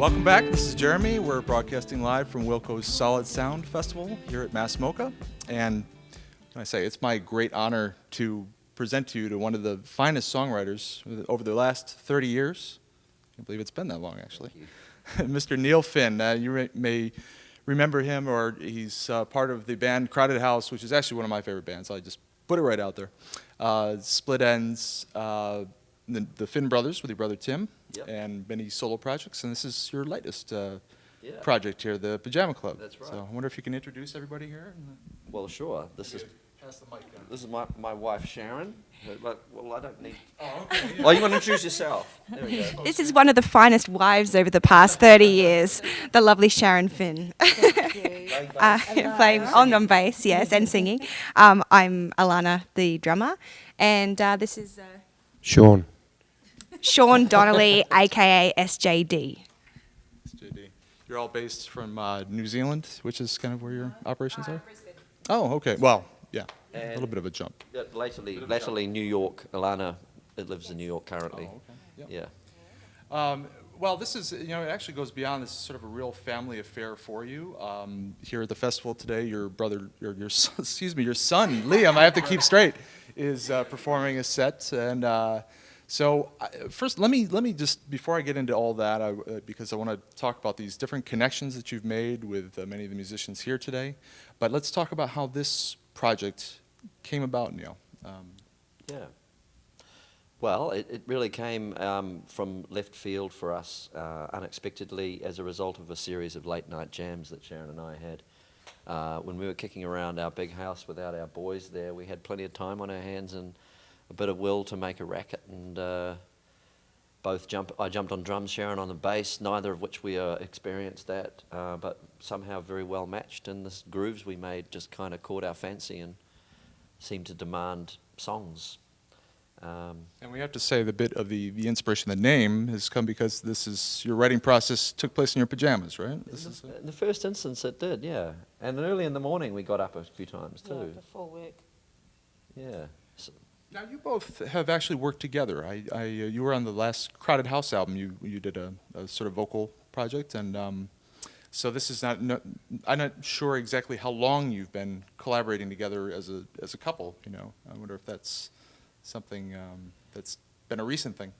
Welcome back. This is Jeremy. We're broadcasting live from Wilco's Solid Sound Festival here at Mass MoCA. And can I say, it's my great honor to present to you to one of the finest songwriters over the last 30 years. I can't believe it's been that long, actually. Mr. Neil Finn. You may remember him, or he's part of the band Crowded House, which is actually one of my favorite bands. I just put it right out there. Split Ends, the Finn brothers with your brother Tim, yep, and many solo projects. And this is your latest project here, the Pajama Club. That's right. So I wonder if you can introduce everybody here. Well, sure. This is pass the mic down. This is my wife Sharon. Well, I don't need. Oh, okay. Yeah. Well, you want to introduce yourself? There we go. This is one of the finest wives over the past 30 years, the lovely Sharon Finn. Playing on bass, yes, and singing. I'm Alana, the drummer, and this is Sean Donnelly, aka SJD. SJD. You're all based from New Zealand, which is kind of where your operations are? Brisbane. Oh, okay. Well, yeah, a little bit of a jump. Latterly, New York. Alana lives in New York currently. Oh, okay. Yeah. Well, this is, it actually goes beyond. This is sort of a real family affair for you. Here at the festival today, your brother, your son, Liam, I have to keep straight, is performing a set. And so first, let me just, before I get into all that, because I want to talk about these different connections that you've made with many of the musicians here today, but let's talk about how this project came about, Neil. Yeah. Well, it really came from left field for us unexpectedly as a result of a series of late night jams that Sharon and I had. When we were kicking around our big house without our boys there, we had plenty of time on our hands and a bit of will to make a racket, and I jumped on drums, Sharon on the bass, neither of which we are experienced at, but somehow very well matched, and the grooves we made just kind of caught our fancy and seemed to demand songs. And we have to say the bit of the inspiration, the name, has come because your writing process took place in your pajamas, right? In the first instance it did, yeah. And early in the morning we got up a few times too. Yeah, before work. Yeah. Now you both have actually worked together. You were on the last Crowded House album. You did a sort of vocal project, and so this is not. I'm not sure exactly how long you've been collaborating together as a couple. I wonder if that's something that's been a recent thing.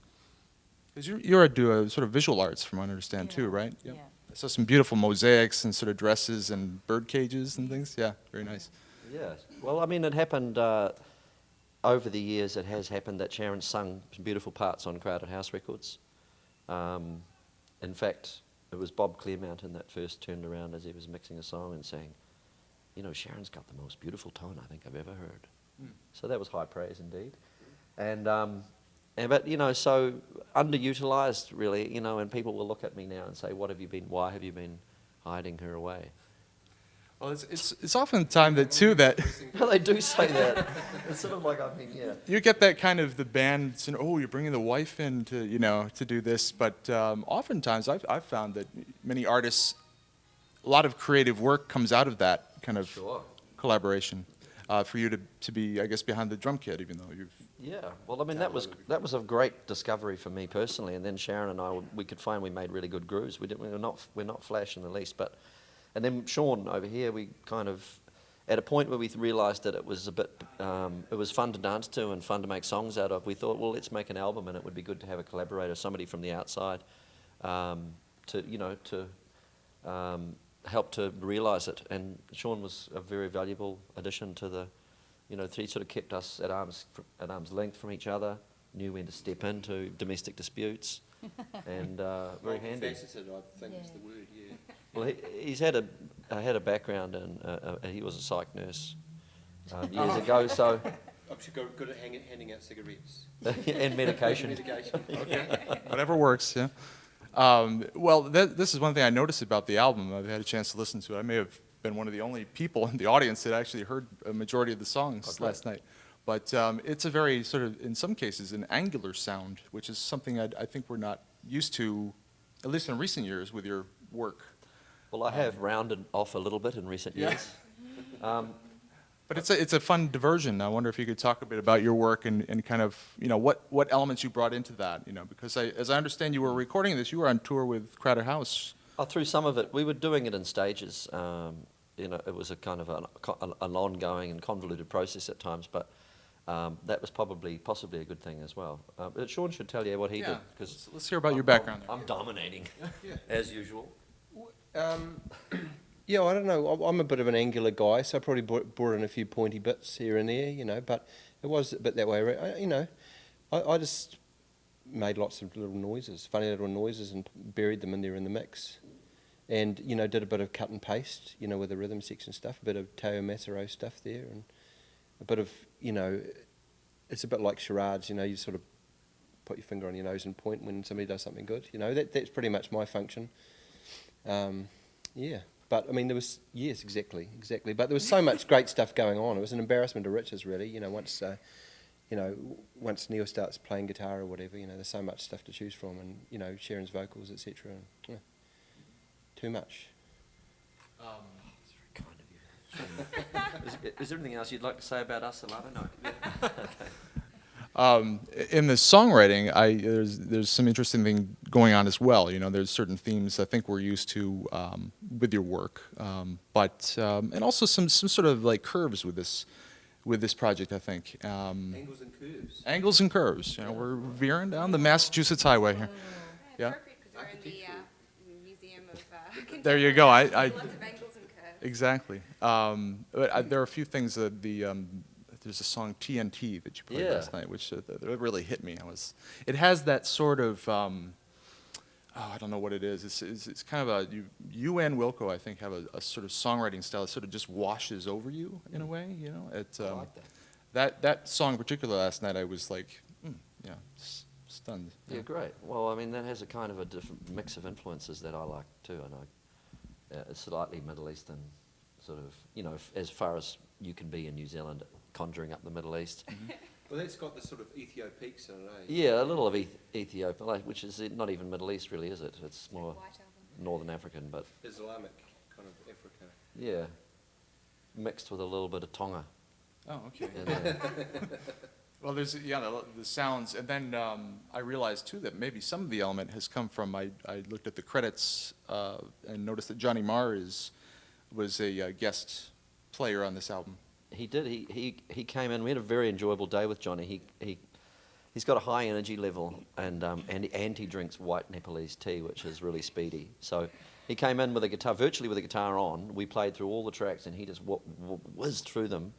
Because you do sort of visual arts, from what I understand, too, right? Yeah. I saw some beautiful mosaics and sort of dresses and bird cages and things. Yeah, very nice. Yeah. Well, I mean, it happened. Over the years, it has happened that Sharon sung some beautiful parts on Crowded House records. In fact, it was Bob Clearmountain that first turned around as he was mixing a song and saying, Sharon's got the most beautiful tone I think I've ever heard. Mm. So that was high praise indeed. But so underutilized really, and people will look at me now and say, why have you been hiding her away? Well, it's often time that Well, they do say that. It's sort of like, yeah. You get that kind of the band saying, "Oh, you're bringing the wife in to do this," but oftentimes I've found that many artists, a lot of creative work comes out of that kind of collaboration. For you to be, I guess, behind the drum kit, even though you've. Yeah, well, I mean that was a great discovery for me personally, and then Sharon and I we could find we made really good grooves. We're not flash in the least, but. And then Sean over here, we kind of, at a point where we realised that it was it was fun to dance to and fun to make songs out of, we thought, well, let's make an album, and it would be good to have a collaborator, somebody from the outside, to help to realise it. And Sean was a very valuable addition to the, he sort of kept us at arm's length from each other, knew when to step into domestic disputes, and very handy. Faceted, I think is the word, yeah. Well, he's had a background and he was a psych nurse years ago, so. I'm sure good at handing out cigarettes. And medication. Okay. Whatever works, yeah. Well, this is one thing I noticed about the album. I've had a chance to listen to it. I may have been one of the only people in the audience that actually heard a majority of the songs last night. But it's a very sort of, in some cases, an angular sound, which is something I think we're not used to, at least in recent years, with your work. Well, I have rounded off a little bit in recent years. But it's a fun diversion. I wonder if you could talk a bit about your work and kind of, what elements you brought into that, because as I understand you were recording this, you were on tour with Crowder House. Through some of it, we were doing it in stages. It was a kind of an ongoing and convoluted process at times, but that was possibly a good thing as well. But Sean should tell you what he did, because Let's hear about your background there. I'm dominating, as usual. Yeah, I don't know. I'm a bit of an angular guy, so I probably brought in a few pointy bits here and there, but it was a bit that way. I just made lots of little noises, funny little noises, and buried them in there in the mix. And, did a bit of cut and paste, with the rhythm section stuff, a bit of Teo Macero stuff there, and a bit of, it's a bit like charades, you sort of put your finger on your nose and point when somebody does something good, that's pretty much my function. Yeah. But, I mean, there was, yes, exactly. But there was so much great stuff going on. It was an embarrassment to riches, really, once Neil starts playing guitar or whatever, there's so much stuff to choose from, and, Sharon's vocals, etc. Yeah, too much. That's very kind of you. Is there anything else you'd like to say about us, Alana? No. Okay. In the songwriting, there's some interesting thing going on as well. There's certain themes I think we're used to with your work, but and also some sort of like curves with this project. I think Angles and curves. angles and curves. We're veering down the Massachusetts highway here. Yeah. Perfect, because we're in the Museum of There you go. Lots of angles and curves. Exactly. But there are a few things that there's a song TNT that you played last night, which that really hit me. It has that sort of, I don't know what it is. It's kind of you and Wilco, I think, have a sort of songwriting style that sort of just washes over you in a way. It's I like that. that song in particular last night, I was like, stunned. Yeah, great. Well, I mean, that has a kind of a different mix of influences that I like too, and it's slightly Middle Eastern, sort of, as far as you can be in New Zealand, conjuring up the Middle East. Well, that's got the sort of Ethiopics in it, eh? Yeah, a little of Ethiopia, which is not even Middle East, really, is it? It's more White album. Northern African, but Islamic kind of Africa. yeah, mixed with a little bit of Tonga. Oh, okay. in there. Well, there's the sounds, and then I realized too that maybe some of the element has come from. I looked at the credits and noticed that Johnny Marr was a guest player on this album. He did. He came in. We had a very enjoyable day with Johnny. He's got a high energy level, and he drinks white Nepalese tea, which is really speedy. So he came in with a guitar, virtually with a guitar on. We played through all the tracks, and he just whizzed through them,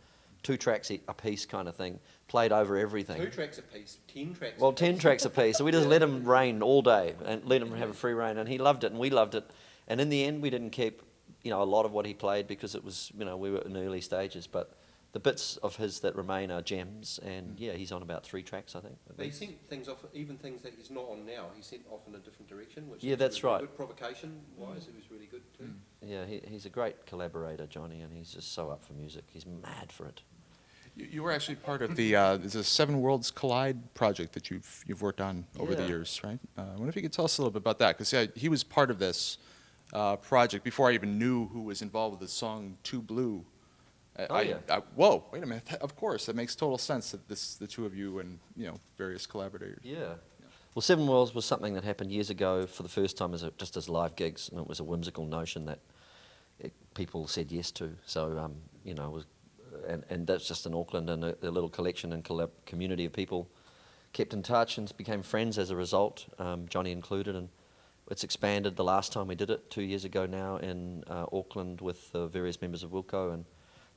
2 tracks a piece kind of thing. Played over everything. 2 tracks a piece, 10 tracks. Well, 10 tracks a piece. So we just let him reign all day and let him have a free reign, and he loved it, and we loved it. And in the end, we didn't keep a lot of what he played because it was we were in early stages, but the bits of his that remain are gems, and yeah, he's on about 3 tracks, I think. But he sent things off, even things that he's not on now, he sent off in a different direction, which Yeah, was that's really right. good. Provocation-wise, it was really good too. Yeah, he's a great collaborator, Johnny, and he's just so up for music. He's mad for it. You were actually part of there's a Seven Worlds Collide project that you've worked on over the Yeah. years, right? I wonder if you could tell us a little bit about that, because he was part of this project before I even knew who was involved with the song Too Blue. Whoa, wait a minute! Of course, that makes total sense that the two of you and various collaborators. Yeah. Well, Seven Worlds was something that happened years ago for the first time just as live gigs, and it was a whimsical notion that people said yes to. So it was. And that's just in Auckland, and a little collection and community of people kept in touch and became friends as a result, Johnny included, and it's expanded the last time we did it 2 years ago now in Auckland with various members of Wilco, and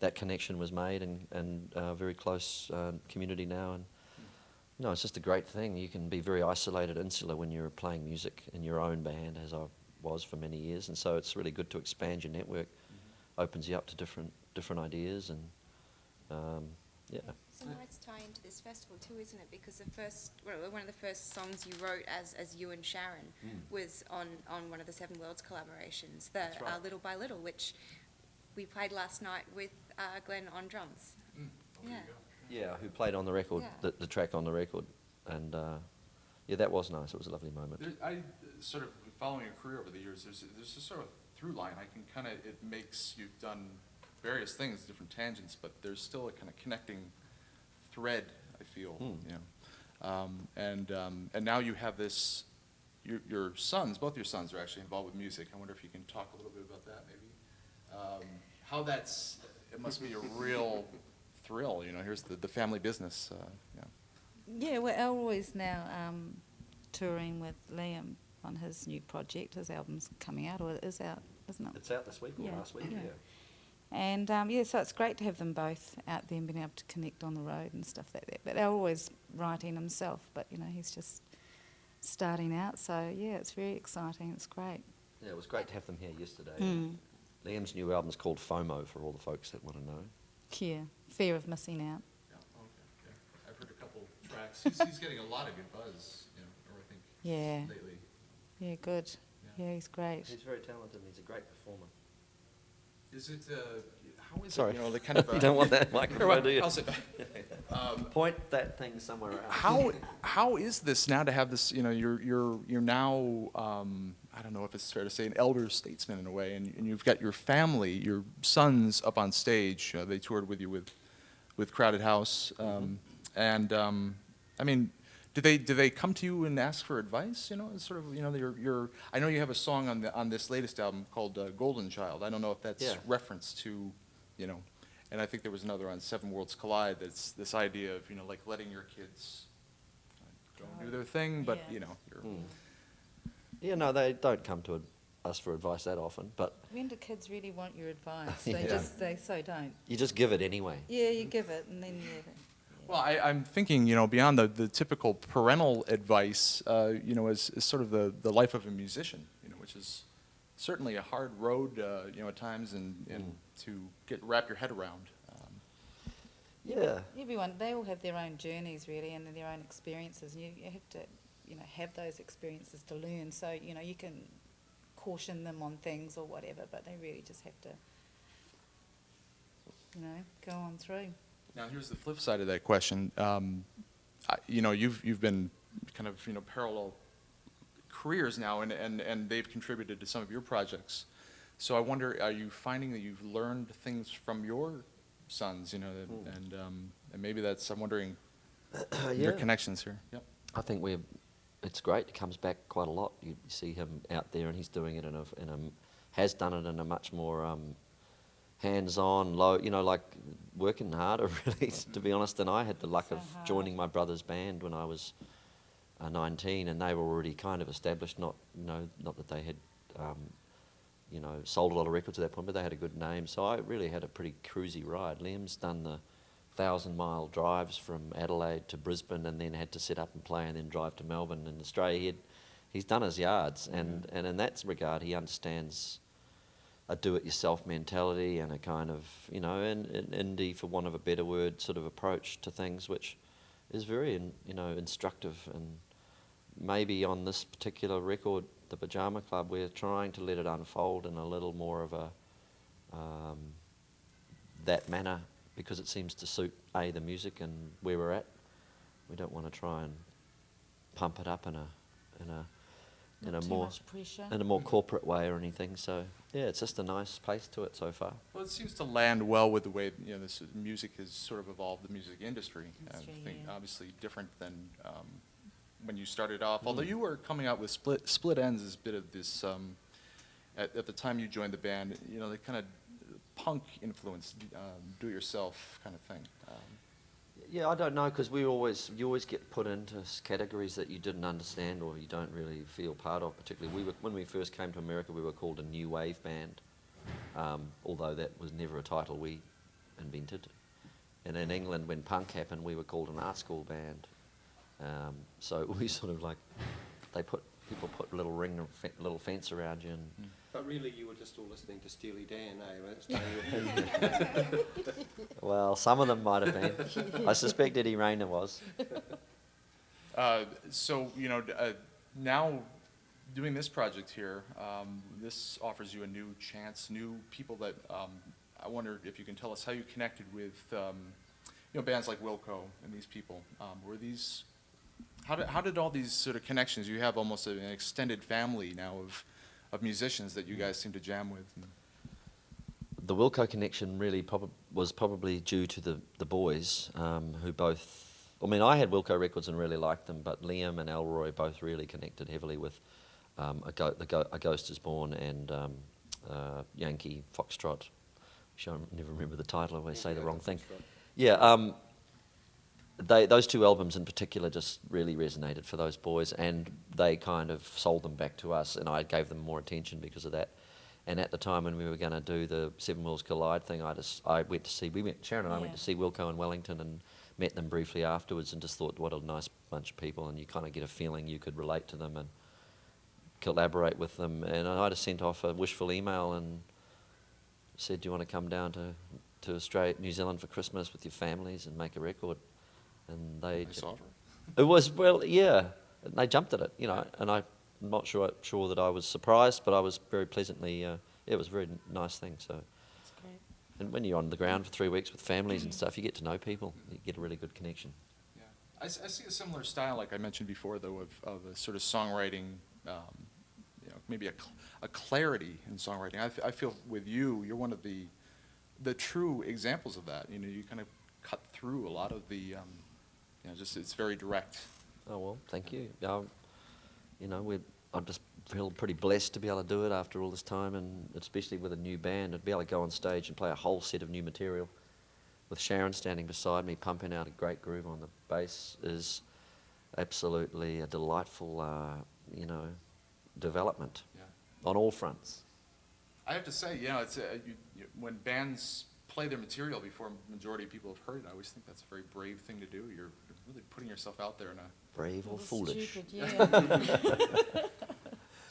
that connection was made, and very close community now, and it's just a great thing. You can be very isolated, insular when you're playing music in your own band, as I was for many years, and so it's really good to expand your network, opens you up to different ideas, and yeah. It's a nice tie into this festival too, isn't it? Because one of the first songs you wrote as you and Sharon was on one of the Seven Worlds collaborations, That's right. Little by Little, which we played last night with Glenn on drums. Yeah, who played on the record, Yeah. the track on the record, and yeah, that was nice. It was a lovely moment. I sort of following your career over the years. There's a sort of through line. It makes you've done various things, different tangents, but there's still a kind of connecting thread, I feel, you know. And now you have this, your sons, both your sons are actually involved with music. I wonder if you can talk a little bit about that, maybe. How that's, it must be a real thrill, you know, here's the family business, yeah. Yeah, we're always now touring with Liam on his new project. His album's coming out, or it is out, isn't it? It's out this week or Yeah, last week, yeah. yeah. And yeah, so it's great to have them both out there and being able to connect on the road and stuff like that. But they're always writing himself, but you know, he's just starting out. So yeah, it's very exciting. It's great. Yeah, it was great to have them here yesterday. Mm. Liam's new album is called FOMO, for all the folks that want to know. Yeah, fear of missing out. Yeah, okay, yeah. I've heard a couple tracks. He's getting a lot of good buzz, you know, or I think Yeah, lately. yeah, good. Yeah. Yeah, he's great. He's very talented and he's a great performer. Is it, how is Sorry. it, you know, the kind of... You don't want that microphone, do you? I'll sit back. Point that thing somewhere else. How is this now to have this, you know, you're now, I don't know if it's fair to say, an elder statesman in a way, and you've got your family, your sons up on stage. They toured with you with Crowded House. And, I mean, do they come to you and ask for advice? You know, it's sort of, you know, I know you have a song on this latest album called Golden Child. I don't know if that's Yeah. reference to, you know, and I think there was another on Seven Worlds Collide that's this idea of, you know, like letting your kids go and do their thing, but, Yeah. you know, you're, Yeah, no, they don't come to us for advice that often, but When do kids really want your advice? Yeah. They so don't. you just give it anyway. Yeah, you give it, and then well, I'm thinking, you know, beyond the typical parental advice, you know, is sort of the life of a musician, you know, which is certainly a hard road, you know, at times, and to wrap your head around. Yeah. everyone, they all have their own journeys really, and their own experiences. And you have to, you know, have those experiences to learn. So you know, you can caution them on things or whatever, but they really just have to, you know, go on through. Now, here's the flip side of that question. You know, you've been kind of, you know, parallel careers now, and they've contributed to some of your projects. So I wonder, are you finding that you've learned things from your sons, you know, and maybe that's, I'm wondering, your connections here. Yep. I think it's great. It comes back quite a lot. You see him out there, and he's doing it has done it in a much more hands-on, low, you know, like working harder really, to be honest, than I had the luck So of hard. joining my brother's band when I was 19, and they were already kind of established, not that they had, you know, sold a lot of records at that point, but they had a good name, so I really had a pretty cruisy ride. Liam's done the 1,000-mile drives from Adelaide to Brisbane, and then had to set up and play and then drive to Melbourne in Australia. He's done his yards, and in that regard he understands a do-it-yourself mentality and a kind of, you know, an indie, for want of a better word, sort of approach to things, which is very, you know, instructive. And maybe on this particular record, the Pajama Club, we're trying to let it unfold in a little more of a that manner, because it seems to suit the music and where we're at. We don't want to try and pump it up in a Not too more much pressure. in a more corporate way or anything. So yeah, it's just a nice pace to it so far. Well, it seems to land well with the way, you know, this music has sort of evolved, the music industry. Industry, I think yeah. obviously different than when you started off. Although you were coming out with Split Ends as a bit of this, at the time you joined the band, you know, the kind of punk influence, do-it-yourself kind of thing. Yeah, I don't know, because you always get put into categories that you didn't understand or you don't really feel part of. Particularly, when we first came to America, we were called a new wave band, although that was never a title we invented. And in England, when punk happened, we were called an art school band. So we sort of like, people put a little ring, little fence around you, and But really, you were just all listening to Steely Dan, eh? well, some of them might have been. I suspect Eddie Rayner was. So, you know, now doing this project here, this offers you a new chance, new people that, I wonder if you can tell us how you connected with, you know, bands like Wilco and these people. Were these, how did all these sort of connections, you have almost an extended family now of musicians that you guys seem to jam with. the Wilco connection really was probably due to the boys who both. I mean, I had Wilco records and really liked them, but Liam and Elroy both really connected heavily with A Ghost Is Born and Yankee Foxtrot. Which I never remember the title. I always say the wrong thing. Yeah. Those two albums in particular just really resonated for those boys, and they kind of sold them back to us, and I gave them more attention because of that. And at the time when we were going to do the Seven Worlds Collide thing, Sharon and I went to see Wilco in Wellington and met them briefly afterwards, and just thought, what a nice bunch of people, and you kind of get a feeling you could relate to them and collaborate with them. And I just sent off a wishful email and said, do you want to come down to Australia, New Zealand for Christmas with your families and make a record? And Nice offer. it was, well, yeah, and they jumped at it, and I'm not sure that I was surprised, but I was very pleasantly, it was a very nice thing. So, That's great. and when you're on the ground for 3 weeks with families and stuff, you get to know people, you get a really good connection. Yeah, I see a similar style, like I mentioned before, though, of a sort of songwriting, maybe a clarity in songwriting. I feel with you, you're one of the true examples of that. You kind of cut through a lot of the, just it's very direct. Oh, well, thank you. I just feel pretty blessed to be able to do it after all this time, and especially with a new band, and be able to go on stage and play a whole set of new material with Sharon standing beside me, pumping out a great groove on the bass is absolutely a delightful, development on all fronts. I have to say, it's when bands play their material before a majority of people have heard it, I always think that's a very brave thing to do. You're really putting yourself out there in a... Brave or Little foolish? stupid, yeah.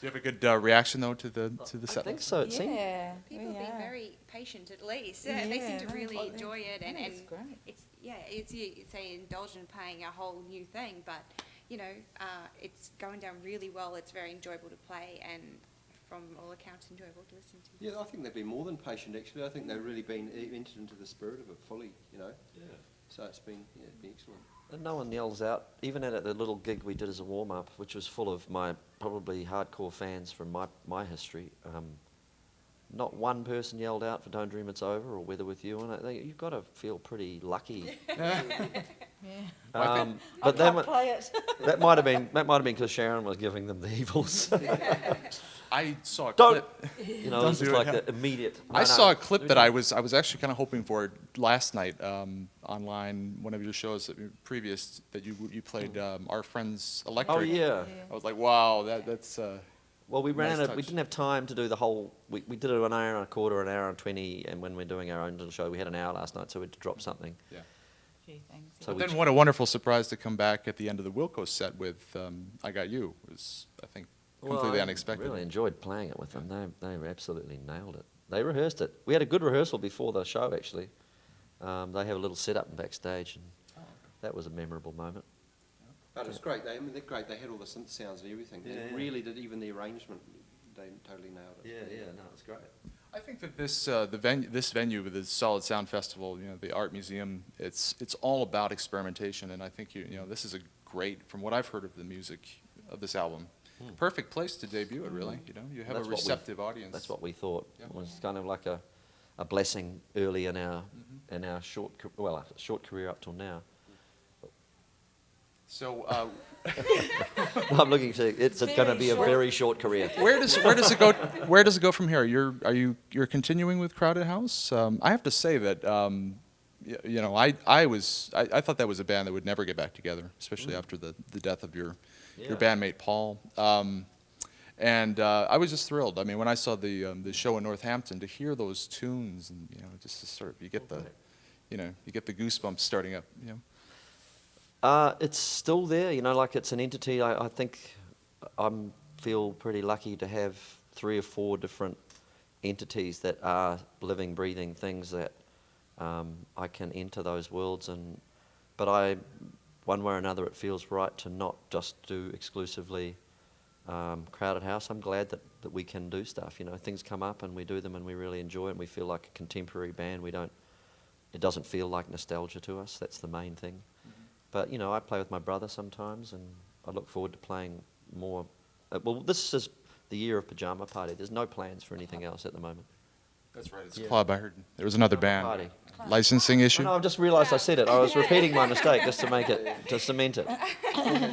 Do you have a good reaction, though, to the set? I think so. It seemed. Yeah. People we being are. very patient, at least. Yeah, They seem to no, really I- enjoy it, and It's great. it's you say indulge in playing a whole new thing, but it's going down really well. It's very enjoyable to play, and from all accounts, enjoyable to listen to. Yeah, I think they've been more than patient, actually. I think they've really been entered into the spirit of it fully, Yeah. So it's been excellent. And no one yells out, even at the little gig we did as a warm-up, which was full of my probably hardcore fans from my history. Not one person yelled out for Don't Dream It's Over or Weather With You, and you've got to feel pretty lucky. Yeah. But I can't play it. that might have been because Sharon was giving them the evils. I saw a Don't, clip. it Don't was do just it, like yeah. the immediate. I saw a clip that I was actually kind of hoping for last night online, one of your shows previous that you played Our Friends Electric. Oh yeah. I was like, wow, that's. Well, we ran Nice out. We touch. didn't have time to do the whole. We did it an hour and a quarter, an hour and 20, and when we're doing our own little show, we had an hour last night, so we had to drop something. Yeah. Few things. So But we then what a wonderful surprise to come back at the end of the Wilco set with I Got You. It was, I think, completely I unexpected. really enjoyed playing it with them. They absolutely nailed it. They rehearsed it. We had a good rehearsal before the show, actually. They have a little setup backstage, and that was a memorable moment. But it's great. They're great. They had all the synth sounds and everything. Yeah, They yeah. really did. Even the arrangement, they totally nailed it. No, it's great. I think that this this venue with the Solid Sound Festival, the art museum, it's all about experimentation, and I think this is a great, from what I've heard of the music of this album, perfect place to debut it. Really, you have That's a what we- receptive audience. That's what we thought. Yeah. It was kind of like a blessing early in our short career up till now. So I'm looking to it's going to be a very short career. where does it go? Where does it go from here? You're continuing with Crowded House? I have to say that I thought that was a band that would never get back together, especially after the death of your bandmate Paul. And I was just thrilled. I mean, when I saw the show in Northampton, to hear those tunes, and just to sort of you get the goosebumps starting up. It's still there, like it's an entity. I think I feel pretty lucky to have 3 or 4 different entities that are living, breathing things that I can enter those worlds. But one way or another, it feels right to not just do exclusively Crowded House. I'm glad that we can do stuff. Things come up and we do them and we really enjoy it and we feel like a contemporary band. It doesn't feel like nostalgia to us. That's the main thing. But, I play with my brother sometimes, and I look forward to playing more. Well, this is the year of Pajama Party. There's no plans for anything else at the moment. That's right. It's Yeah. Club. I heard there was another Pajama band. Party. Licensing issue. No, I've just realised I said it. I was repeating my mistake just to cement it.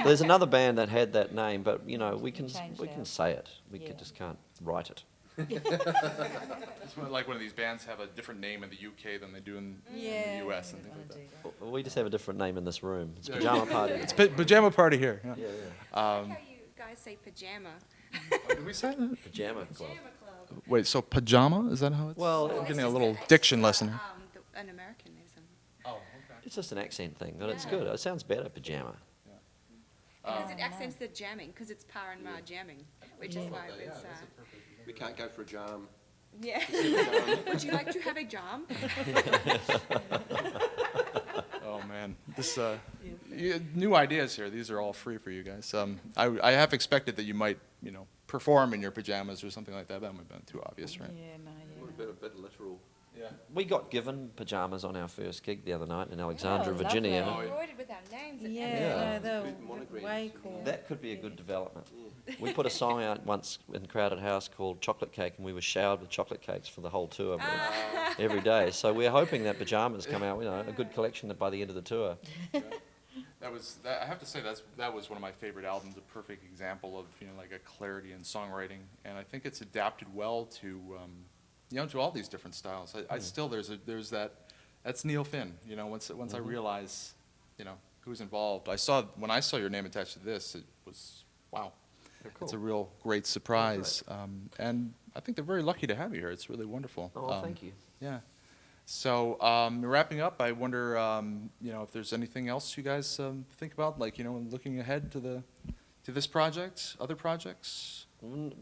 There's another band that had that name, but we can Change we that. can say it. We Yeah. just can't write it. It's like one of these bands have a different name in the UK than they do in the US and things like that. We just have a different name in this room. It's Yeah. Pajama Party. It's Pajama Party here. Yeah. Yeah, I like how you guys say pajama. Oh, did we say that? Pajama Club. Pajama club. Wait, so pajama? Is that how it's? Well, I'm It's getting a just little it's diction just lesson here. An Americanism. Oh, okay. It's just an accent thing, but it's Yeah. good. It sounds better, pajama. Because it accents the jamming, because it's pa and ma jamming, which is why it's. We can't go for a jam. Yeah. Would you like to have a jam? Oh man, this new ideas here. These are all free for you guys. I have expected that you might, perform in your pajamas or something like that. That might have been too obvious, right? Yeah, no, A bit literal. Yeah. We got given pajamas on our first gig the other night in Alexandria, lovely. Virginia. Embroidered with our names. and Yeah, everything. Yeah. no, they're With monograms, way cool. That could be a good development. We put a song out once in Crowded House called Chocolate Cake, and we were showered with chocolate cakes for the whole tour every day. So we're hoping that pajamas come out, a good collection by the end of the tour. I have to say that was one of my favorite albums. A perfect example of like a clarity in songwriting, and I think it's adapted well to to all these different styles. I still there's that's Neil Finn. Once I realize who's involved. When I saw your name attached to this, it was wow. It's a real great surprise, and I think they're very lucky to have you here. It's really wonderful. Oh, thank you. Yeah. So wrapping up, I wonder, if there's anything else you guys think about, like looking ahead to this project, other projects.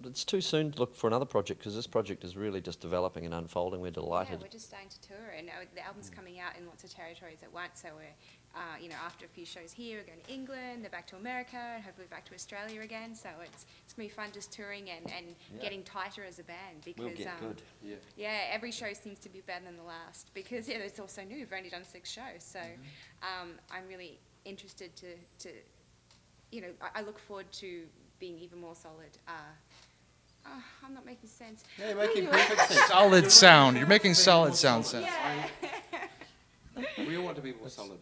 It's too soon to look for another project because this project is really just developing and unfolding. We're Yeah, delighted. we're just starting to tour, and the album's coming out in lots of territories at once. So we're, after a few shows here, we're going to England, then back to America, and hopefully back to Australia again. So it's going to be fun just touring and Yeah. getting tighter as a band because We'll get good. Yeah. yeah, every show seems to be better than the last because it's also new. We've only done 6 shows, so I'm really interested to I look forward to being even more solid. I'm not making sense. Yeah, you're making perfect sense. Solid sound. You're making solid sound sense. Yeah. We all want to be more solid.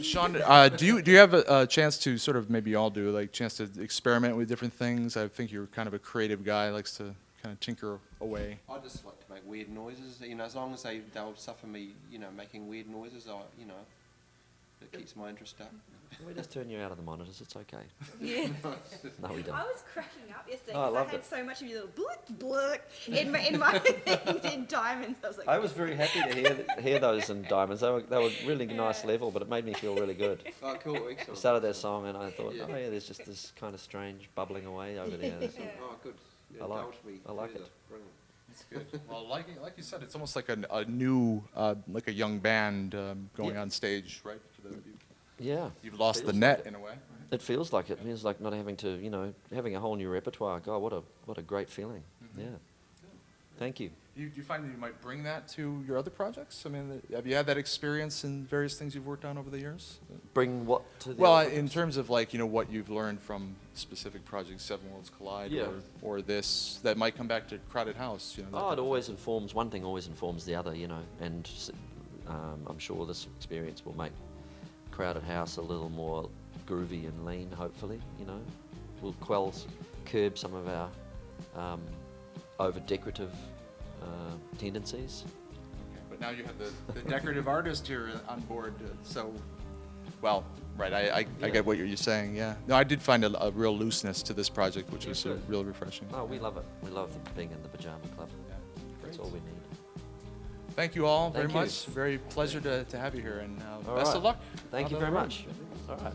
Sean, do you have a chance to sort of maybe all do like chance to experiment with different things? I think you're kind of a creative guy, likes to kind of tinker away. I just like to make weird noises. As long as they'll suffer me, making weird noises. It keeps my interest up. We just turn you out of the monitors. It's okay. Yeah. No, we don't. I was cracking up yesterday Oh, I because I loved had it. so much of your little blurk in my in diamonds. I was like, I was very happy to hear those in Diamonds. They were really nice level, but it made me feel really good. Oh, cool. We Excellent. started that song and I thought, Yeah. oh yeah, there's just this kind of strange bubbling away over there. Oh, good. I like- Indulge me I like further. it. Brilliant. Good. Well, like you said, it's almost like a new, like a young band going Yeah. on stage, right? Yeah. You've lost the Feels net like it. in a way. It feels like it. It feels like not having to, having a whole new repertoire. God, what a great feeling. Yeah. Thank you. Do you find that you might bring that to your other projects? I mean, have you had that experience in various things you've worked on over the years? Bring what to the Well, other in terms of like, what you've learned from specific projects, Seven Worlds Collide, Yeah. or this, that might come back to Crowded House. Oh, it always informs, one thing always informs the other, and I'm sure this experience will make Crowded House a little more groovy and lean, hopefully, We'll curb some of our over-decorative tendencies. But now you have the decorative artist here on board, well, right, I Yeah. get what you're saying, yeah. No, I did find a real looseness to this project, which Yeah, was good. real refreshing. Oh, we love it. We love being in the Pajama Club. Yeah, That's great. all we need. Thank you all very Thank you. much. Very pleasure to have you here, and All best right. of luck. Thank on you the very road. much. All right.